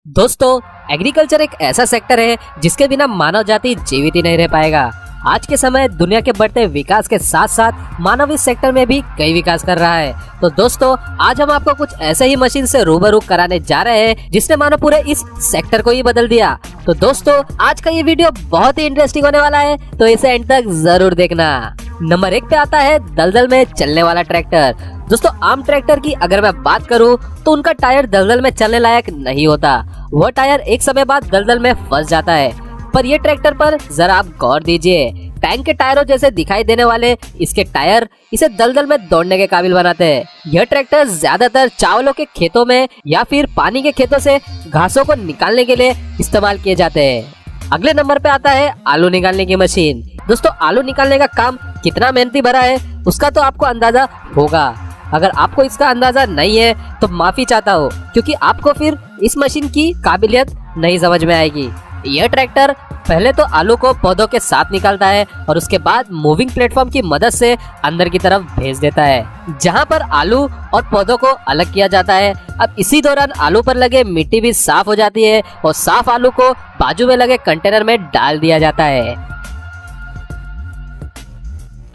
दोस्तों, एग्रीकल्चर एक ऐसा सेक्टर है जिसके बिना मानव जाति जीवित ही नहीं रह पाएगा। आज के समय दुनिया के बढ़ते विकास के साथ साथ मानव इस सेक्टर में भी कई विकास कर रहा है। तो दोस्तों, आज हम आपको कुछ ऐसे ही मशीन से रूबरू कराने जा रहे हैं जिसने मानो पूरे इस सेक्टर को ही बदल दिया। तो दोस्तों, आज का ये वीडियो बहुत ही इंटरेस्टिंग होने वाला है, तो इसे एंड तक जरूर देखना। नंबर 1 पे आता है दलदल में चलने वाला ट्रैक्टर। दोस्तों, आम ट्रैक्टर की अगर मैं बात करूं तो उनका टायर दलदल में चलने लायक नहीं होता। वह टायर एक समय बाद दलदल में फंस जाता है। पर ये ट्रैक्टर पर जरा आप गौर दीजिए। टैंक के टायरों जैसे दिखाई देने वाले इसके टायर इसे दलदल में दौड़ने के काबिल बनाते हैं। यह ट्रैक्टर ज्यादातर चावलों के खेतों में या फिर पानी के खेतों से घासों को निकालने के लिए इस्तेमाल किए जाते हैं। अगले नंबर पे आता है आलू निकालने की मशीन। दोस्तों, आलू निकालने का काम कितना मेहनती भरा है उसका तो आपको अंदाजा होगा। अगर आपको इसका अंदाजा नहीं है तो माफी चाहता हूँ, क्योंकि आपको फिर इस मशीन की काबिलियत नहीं समझ में आएगी। यह ट्रैक्टर पहले तो आलू को पौधों के साथ निकालता है और उसके बाद मूविंग प्लेटफॉर्म की मदद से अंदर की तरफ भेज देता है, जहां पर आलू और पौधों को अलग किया जाता है। अब इसी दौरान आलू पर लगे मिट्टी भी साफ हो जाती है और साफ आलू को बाजू में लगे कंटेनर में डाल दिया जाता है।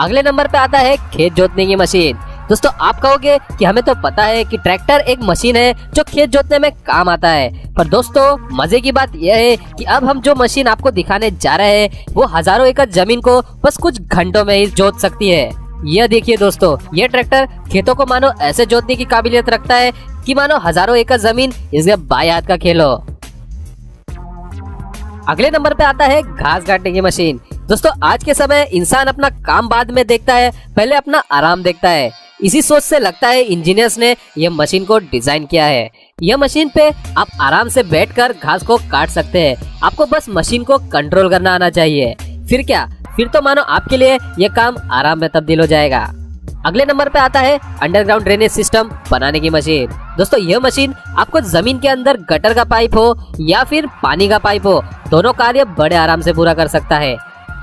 अगले नंबर पे आता है खेत जोतने की मशीन। दोस्तों, आप कहोगे कि हमें तो पता है कि ट्रैक्टर एक मशीन है जो खेत जोतने में काम आता है, पर दोस्तों मजे की बात यह है कि अब हम जो मशीन आपको दिखाने जा रहे हैं वो हजारों एकड़ जमीन को बस कुछ घंटों में ही जोत सकती है। यह देखिए दोस्तों, यह ट्रैक्टर खेतों को मानो ऐसे जोतने की काबिलियत रखता है कि मानो हजारों एकड़ जमीन इसके बाएं हाथ का खेल हो। अगले नंबर पे आता है घास काटने की मशीन। दोस्तों, आज के समय इंसान अपना काम बाद में देखता है, पहले अपना आराम देखता है। इसी सोच से लगता है इंजीनियर्स ने यह मशीन को डिजाइन किया है। यह मशीन पे आप आराम से बैठकर घास को काट सकते हैं। आपको बस मशीन को कंट्रोल करना आना चाहिए। फिर क्या, फिर तो मानो आपके लिए यह काम आराम में तब्दील हो जाएगा। अगले नंबर पे आता है अंडरग्राउंड ड्रेनेज सिस्टम बनाने की मशीन। दोस्तों, यह मशीन आपको जमीन के अंदर गटर का पाइप हो या फिर पानी का पाइप हो, दोनों कार्य बड़े आराम से पूरा कर सकता है,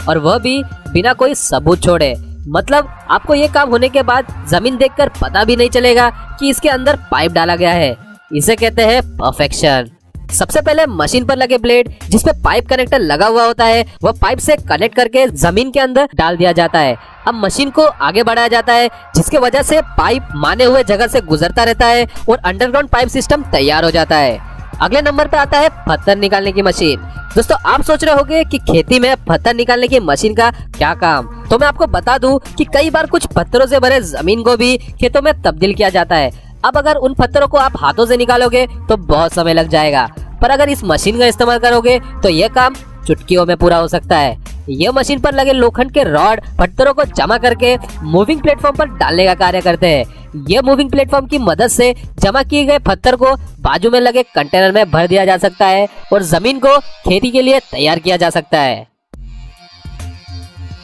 और वह भी बिना कोई सबूत छोड़े। मतलब आपको ये काम होने के बाद जमीन देखकर पता भी नहीं चलेगा कि इसके अंदर पाइप डाला गया है। इसे कहते हैं परफेक्शन। सबसे पहले मशीन पर लगे ब्लेड जिसपे पाइप कनेक्टर लगा हुआ होता है, वह पाइप से कनेक्ट करके जमीन के अंदर डाल दिया जाता है। अब मशीन को आगे बढ़ाया जाता है, जिसके वजह से पाइप माने हुए जगह से गुजरता रहता है और अंडरग्राउंड पाइप सिस्टम तैयार हो जाता है। अगले नंबर पे आता है पत्थर निकालने की मशीन। दोस्तों, आप सोच रहे होंगे कि खेती में पत्थर निकालने की मशीन का क्या काम, तो मैं आपको बता दूं कि कई बार कुछ पत्थरों से भरे जमीन को भी खेतों में तब्दील किया जाता है। अब अगर उन पत्थरों को आप हाथों से निकालोगे तो बहुत समय लग जाएगा, पर अगर इस मशीन का इस्तेमाल करोगे तो यह काम चुटकियों में पूरा हो सकता है। यह मशीन पर लगे लोखंड के रॉड पत्थरों को जमा करके मूविंग प्लेटफॉर्म पर डालने का कार्य करते हैं। यह मूविंग प्लेटफॉर्म की मदद से जमा किए गए पत्थर को बाजू में लगे कंटेनर में भर दिया जा सकता है और जमीन को खेती के लिए तैयार किया जा सकता है।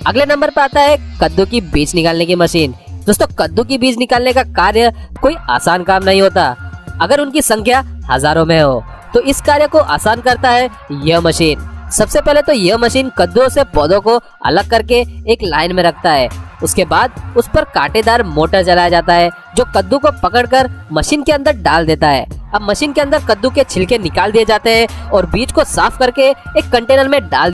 अगले नंबर पर आता है कद्दू की बीज निकालने की मशीन। दोस्तों, कद्दू की बीज निकालने का कार्य कोई आसान काम नहीं होता। अगर उनकी संख्या हजारों में हो तो इस कार्य को आसान करता है यह मशीन। सबसे पहले तो यह मशीन कद्दुओं से पौधों को अलग करके एक लाइन में रखता है। उसके बाद उस पर कांटेदार मोटर चलाया जाता है जो कद्दू को पकड़कर मशीन के अंदर डाल देता है। अब मशीन के अंदर कद्दू के छिलके निकाल दिए जाते हैं और बीज को साफ करके एक कंटेनर में डाल